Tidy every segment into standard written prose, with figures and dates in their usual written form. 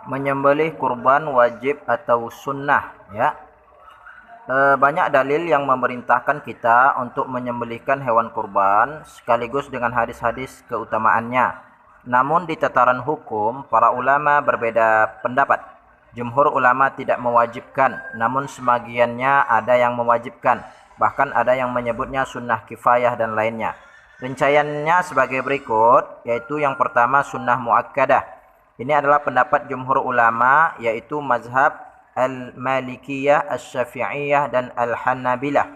Menyembelih kurban wajib atau sunnah, ya. Banyak dalil yang memerintahkan kita untuk menyembelihkan hewan kurban sekaligus dengan hadis-hadis keutamaannya. Namun di tataran hukum, para ulama berbeda pendapat. Jumhur ulama tidak mewajibkan, namun sebagiannya ada yang mewajibkan. Bahkan ada yang menyebutnya sunnah kifayah dan lainnya. Rinciannya sebagai berikut, yaitu yang pertama sunnah muakkadah. Ini adalah pendapat jumhur ulama, yaitu mazhab Al-Malikiyah, Asy-Syafi'iyah, dan Al-Hanabilah.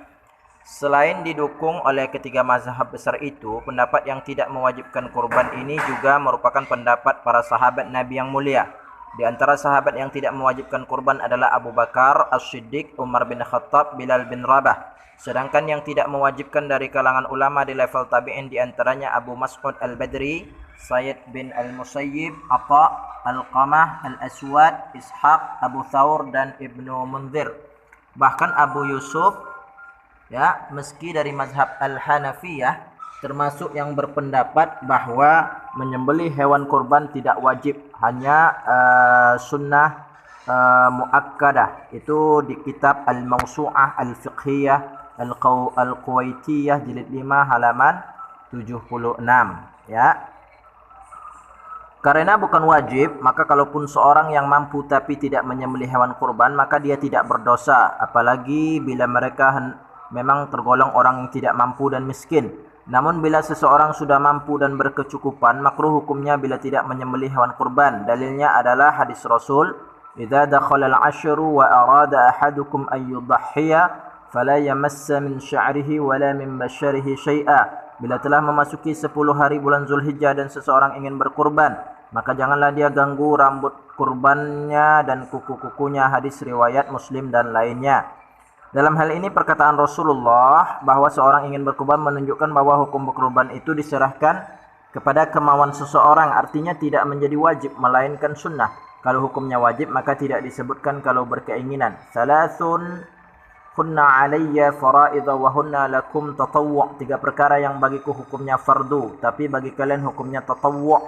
Selain didukung oleh ketiga mazhab besar itu, pendapat yang tidak mewajibkan kurban ini juga merupakan pendapat para sahabat Nabi yang mulia. Di antara sahabat yang tidak mewajibkan kurban adalah Abu Bakar As-Siddiq, Umar bin Khattab, Bilal bin Rabah. Sedangkan yang tidak mewajibkan dari kalangan ulama di level tabi'in di antaranya Abu Mas'ud Al-Badri, Sayyid bin Al-Musayyib, Atha, Al-Qamah, Al-Aswad, Ishaq, Abu Thawr, dan Ibnu Munzir. Bahkan Abu Yusuf, ya, meski dari mazhab Al-Hanafiyah, termasuk yang berpendapat bahwa menyembelih hewan kurban tidak wajib, hanya sunnah muakkadah. Itu di kitab Al-Mawsu'ah Al-Fiqhiyah Al-Quwaitiyah jilid 5 halaman 76, ya. Karena bukan wajib, maka kalaupun seorang yang mampu tapi tidak menyembelih hewan kurban, maka dia tidak berdosa, apalagi bila mereka memang tergolong orang yang tidak mampu dan miskin. Namun bila seseorang sudah mampu dan berkecukupan, makruh hukumnya bila tidak menyembelih hewan kurban. Dalilnya adalah hadis Rasul, "Idza dakhala al-'ashru wa arada ahadukum an yudhhiya fala yamassa min sya'rihi wala min basharihi syai'a." Bila telah memasuki 10 hari bulan Zulhijjah dan seseorang ingin berkurban, maka janganlah dia ganggu rambut kurbannya dan kuku-kukunya. Hadis riwayat Muslim dan lainnya. Dalam hal ini perkataan Rasulullah bahwa seorang ingin berkurban menunjukkan bahwa hukum berkurban itu diserahkan kepada kemauan seseorang, artinya tidak menjadi wajib melainkan sunnah. Kalau hukumnya wajib maka tidak disebutkan kalau berkeinginan. Salasun hunna alayya fara'idha wa hunna lakum tatawwu'. 3 perkara yang bagiku hukumnya fardu, tapi bagi kalian hukumnya tatawwu'.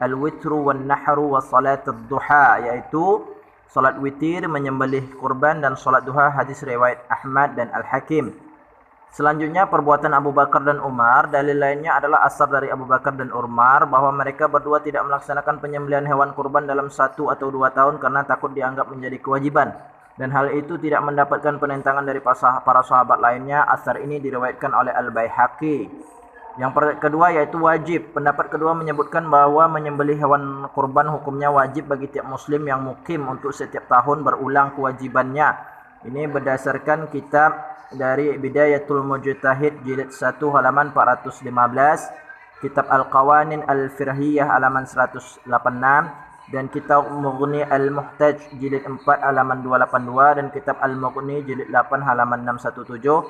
Al-witru wan nahru wa salat ad-duha, yaitu salat witir, menyembelih kurban, dan salat duha. Hadis riwayat Ahmad dan Al-Hakim. Selanjutnya perbuatan Abu Bakar dan Umar. Dalil lainnya adalah asar dari Abu Bakar dan Umar bahwa mereka berdua tidak melaksanakan penyembelihan hewan kurban dalam 1 atau 2 tahun karena takut dianggap menjadi kewajiban. Dan hal itu tidak mendapatkan penentangan dari para sahabat lainnya. Asar ini diriwayatkan oleh Al-Baihaqi. Yang kedua yaitu wajib. Pendapat kedua menyebutkan bahwa menyembelih hewan kurban hukumnya wajib bagi tiap muslim yang mukim untuk setiap tahun berulang kewajibannya. Ini berdasarkan kitab dari Bidayatul Mujtahid jilid 1 halaman 415, kitab Al-Qawanin Al-Firhiyah halaman 186, dan kitab Mughni Al-Muhtaj jilid 4 halaman 282, dan kitab Al-Mughni jilid 8 halaman 617,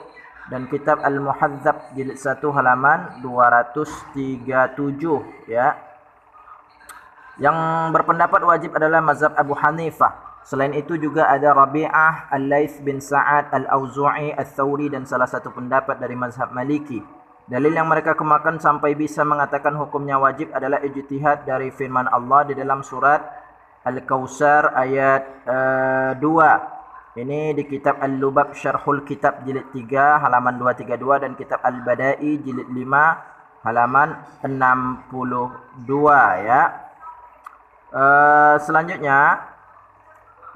dan kitab Al-Muhadzab jilid 1 halaman 237, ya. Yang berpendapat wajib adalah mazhab Abu Hanifah. Selain itu juga ada Rabi'ah, Al-Laits bin Sa'ad, Al-Auzu'i, Al-Thawri, dan salah satu pendapat dari mazhab Maliki. Dalil yang mereka kemukakan sampai bisa mengatakan hukumnya wajib adalah ijtihad dari firman Allah di dalam surat Al-Kautsar ayat 2. Ini di kitab Al-Lubab Syarhul Kitab jilid 3 halaman 232 dan kitab Al-Bada'i jilid 5 halaman 62, ya. Selanjutnya,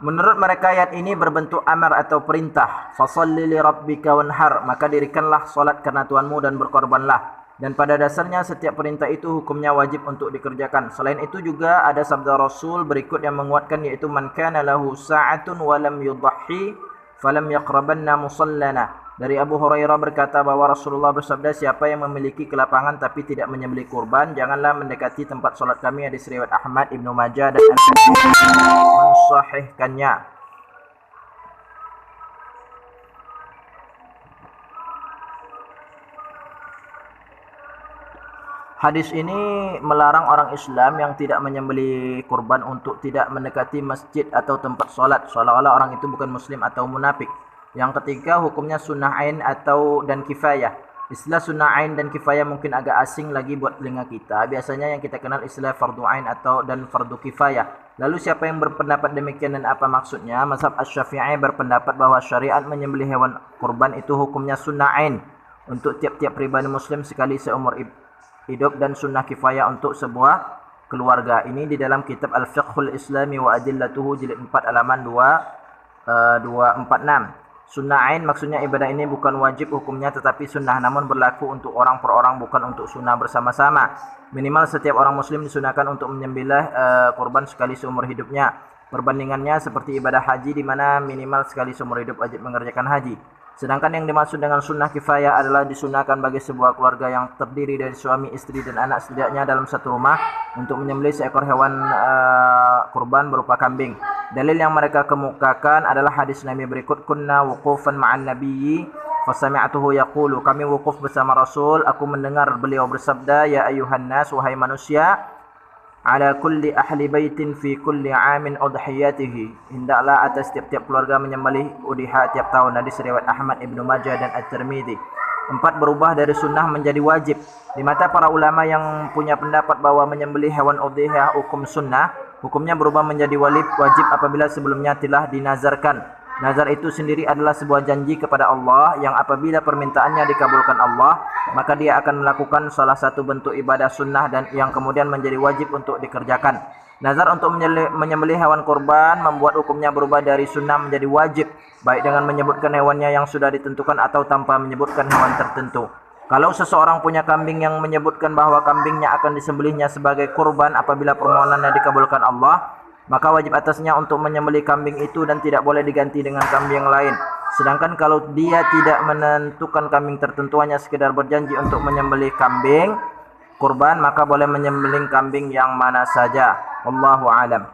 menurut mereka ayat ini berbentuk amar atau perintah. Fasholli li rabbika wanhar, maka dirikanlah solat karena Tuhanmu dan berkorbanlah. Dan pada dasarnya setiap perintah itu hukumnya wajib untuk dikerjakan. Selain itu juga ada sabda Rasul berikut yang menguatkan, yaitu man kana lahu sa'atun wa lam yudhhi falam yaqrabanna musallana. Dari Abu Hurairah berkata bahwa Rasulullah bersabda, siapa yang memiliki kelapangan tapi tidak menyembelih kurban, janganlah mendekati tempat solat kami. Hadis riwayat Ahmad, Ibnu Majah, dan mensahihkannya. Hadis ini melarang orang Islam yang tidak menyembelih kurban untuk tidak mendekati masjid atau tempat solat, seolah-olah orang itu bukan muslim atau munafik. Yang ketiga, hukumnya sunnah ain atau dan kifayah. Istilah sunnah ain dan kifayah mungkin agak asing lagi buat telinga kita. Biasanya yang kita kenal istilah fardu ain dan fardu kifayah. Lalu siapa yang berpendapat demikian dan apa maksudnya? Mazhab Asy-Syafi'i berpendapat bahwa syariat menyembelih hewan kurban itu hukumnya sunnah ain untuk tiap-tiap pribadi muslim sekali seumur hidup dan sunnah kifayah untuk sebuah keluarga. Ini di dalam kitab Al-Fiqhul Islami wa Adillatuhu jilid 4 halaman 246. Sunnah ain maksudnya ibadah ini bukan wajib hukumnya tetapi sunnah, namun berlaku untuk orang per orang bukan untuk sunnah bersama-sama. Minimal setiap orang muslim disunahkan untuk menyembelih kurban sekali seumur hidupnya. Perbandingannya seperti ibadah haji di mana minimal sekali seumur hidup wajib mengerjakan haji. Sedangkan yang dimaksud dengan sunnah kifayah adalah disunahkan bagi sebuah keluarga yang terdiri dari suami, istri dan anak setidaknya dalam satu rumah untuk menyembelih seekor hewan kurban berupa kambing. Dalil yang mereka kemukakan adalah hadis Nabi berikut, kunna wuqufan ma'an nabiyyi fasami'tuhu yaqulu, kami wukuf bersama Rasul, aku mendengar beliau bersabda, ya ayuhan nas, wahai manusia, ala kulli ahli baitin fi kulli amin udhiyatihi, hendaklah atas tiap-tiap keluarga menyembelih udhiyah tiap tahun. Hadis riwayat Ahmad, Ibnu Majah dan At-Tirmidzi. 4. Berubah dari sunnah menjadi wajib. Di mata para ulama yang punya pendapat bahwa menyembelih hewan udhiyah hukum sunnah, hukumnya berubah menjadi wajib apabila sebelumnya telah dinazarkan. Nazar itu sendiri adalah sebuah janji kepada Allah yang apabila permintaannya dikabulkan Allah, maka dia akan melakukan salah satu bentuk ibadah sunnah dan yang kemudian menjadi wajib untuk dikerjakan. Nazar untuk menyembelih hewan kurban membuat hukumnya berubah dari sunnah menjadi wajib, baik dengan menyebutkan hewannya yang sudah ditentukan atau tanpa menyebutkan hewan tertentu. Kalau seseorang punya kambing yang menyebutkan bahwa kambingnya akan disembelihnya sebagai kurban apabila permohonannya dikabulkan Allah, maka wajib atasnya untuk menyembelih kambing itu dan tidak boleh diganti dengan kambing yang lain. Sedangkan kalau dia tidak menentukan kambing tertentu, hanya sekedar berjanji untuk menyembelih kambing kurban, maka boleh menyembelih kambing yang mana saja. Wallahu alam.